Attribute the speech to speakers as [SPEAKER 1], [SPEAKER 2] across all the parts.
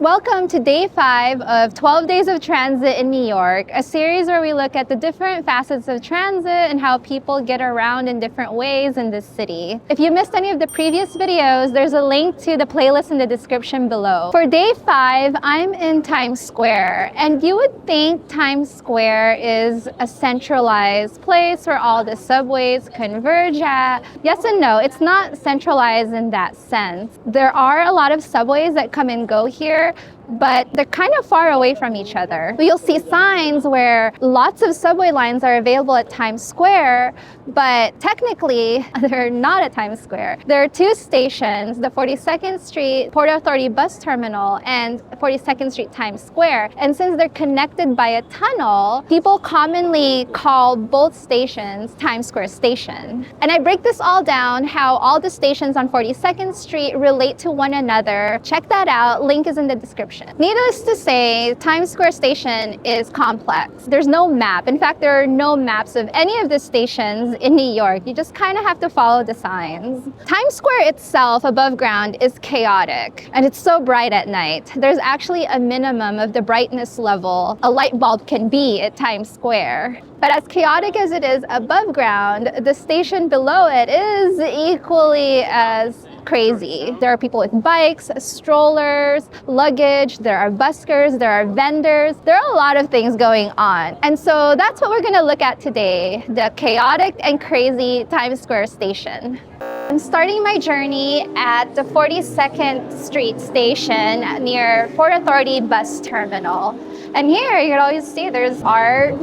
[SPEAKER 1] Welcome to day 5 of 12 Days of Transit in New York, a series where we look at the different facets of transit and how people get around in different ways in this city. If you missed any of the previous videos, there's a link to the playlist in the description below. For day 5, I'm in Times Square, and you would think Times Square is a centralized place where all the subways converge at. Yes and no, it's not centralized in that sense. There are a lot of subways that come and go here, but they're kind of far away from each other. You'll see signs where lots of subway lines are available at Times Square, but technically they're not at Times Square. There are two stations, the 42nd Street Port Authority Bus Terminal and 42nd Street Times Square. And since they're connected by a tunnel, people commonly call both stations Times Square Station. And I break this all down, how all the stations on 42nd Street relate to one another. Check that out, link is in the description. Needless to say, Times Square Station is complex. There's no map. In fact, there are no maps of any of the stations in New York. You just kind of have to follow the signs. Times Square itself, above ground, is chaotic, and it's so bright at night. There's actually a minimum of the brightness level a light bulb can be at Times Square. But as chaotic as it is above ground, the station below it is equally as crazy. There are people with bikes, strollers, luggage, there are buskers, there are vendors. There are a lot of things going on. And so that's what we're going to look at today, the chaotic and crazy Times Square station. I'm starting my journey at the 42nd Street station near Port Authority Bus Terminal. And here you can always see there's art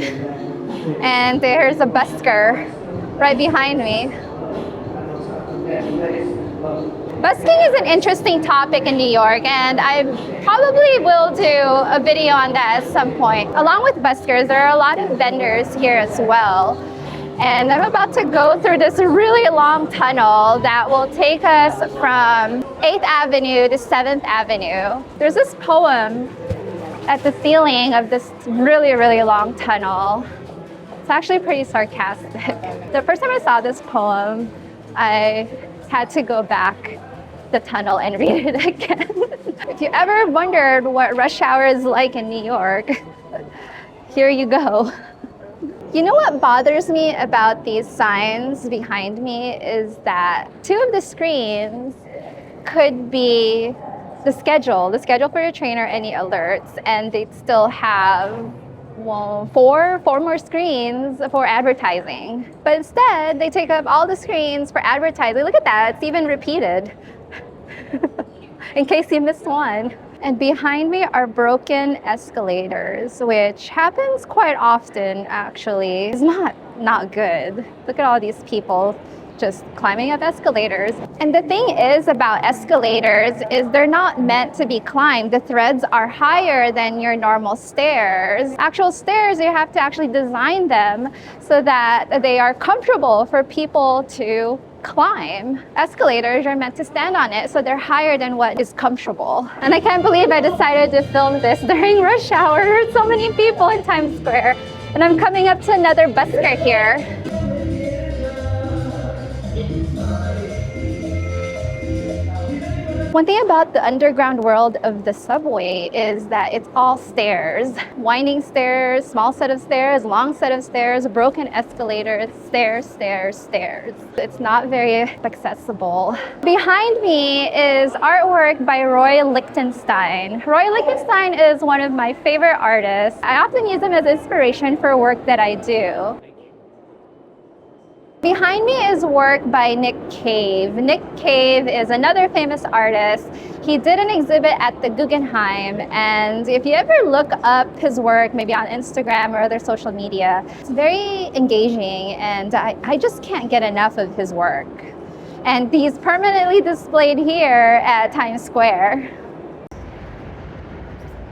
[SPEAKER 1] and there's a busker right behind me. Busking is an interesting topic in New York, and I probably will do a video on that at some point. Along with buskers, there are a lot of vendors here as well. And I'm about to go through this really long tunnel that will take us from 8th Avenue to 7th Avenue. There's this poem at the ceiling of this really, really long tunnel. It's actually pretty sarcastic. The first time I saw this poem, I had to go back the tunnel and read it again. If you ever wondered what rush hour is like in New York, here you go. You know what bothers me about these signs behind me is that two of the screens could be the schedule for your train or any alerts, and they'd still have four more screens for advertising. But instead, they take up all the screens for advertising. Look at that, it's even repeated. In case you missed one. And behind me are broken escalators, which happens quite often actually. It's not good. Look at all these people just climbing up escalators. And the thing is about escalators is they're not meant to be climbed. The threads are higher than your normal stairs. Actual stairs, you have to actually design them so that they are comfortable for people to climb. Escalators are meant to stand on it, so they're higher than what is comfortable. And I can't believe I decided to film this during rush hour. There are so many people in Times Square. And I'm coming up to another busker here. One thing about the underground world of the subway is that it's all stairs. Winding stairs, small set of stairs, long set of stairs, broken escalators, stairs, stairs, stairs. It's not very accessible. Behind me is artwork by Roy Lichtenstein. Roy Lichtenstein is one of my favorite artists. I often use him as inspiration for work that I do. Behind me is work by Nick Cave. Nick Cave is another famous artist. He did an exhibit at the Guggenheim, and if you ever look up his work, maybe on Instagram or other social media, it's very engaging, and I just can't get enough of his work. And he's permanently displayed here at Times Square.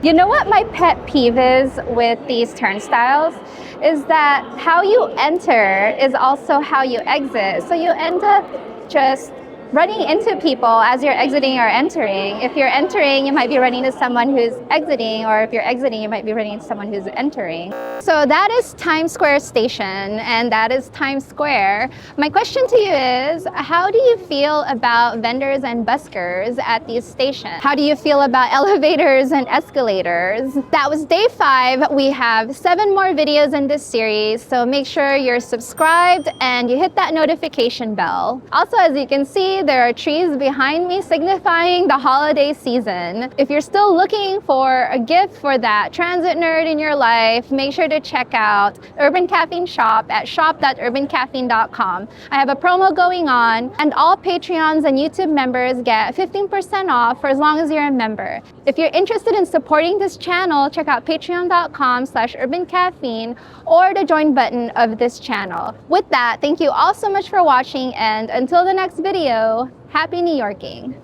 [SPEAKER 1] You know what my pet peeve is with these turnstiles? Is that how you enter is also how you exit. So you end up just running into people as you're exiting or entering. If you're entering, you might be running into someone who's exiting, or if you're exiting, you might be running into someone who's entering. So that is Times Square Station, and that is Times Square. My question to you is, how do you feel about vendors and buskers at these stations? How do you feel about elevators and escalators? That was day 5. We have 7 more videos in this series, so make sure you're subscribed and you hit that notification bell. Also, as you can see, there are trees behind me signifying the holiday season. If you're still looking for a gift for that transit nerd in your life, make sure to check out Urban Caffeine shop at shop.urbancaffeine.com. I have a promo going on, and all Patreons and YouTube members get 15% off for as long as you're a member. If you're interested in supporting this channel, check out patreon.com/urbancaffeine or the join button of this channel. With that, thank you all so much for watching, and until the next video, happy New Yorking.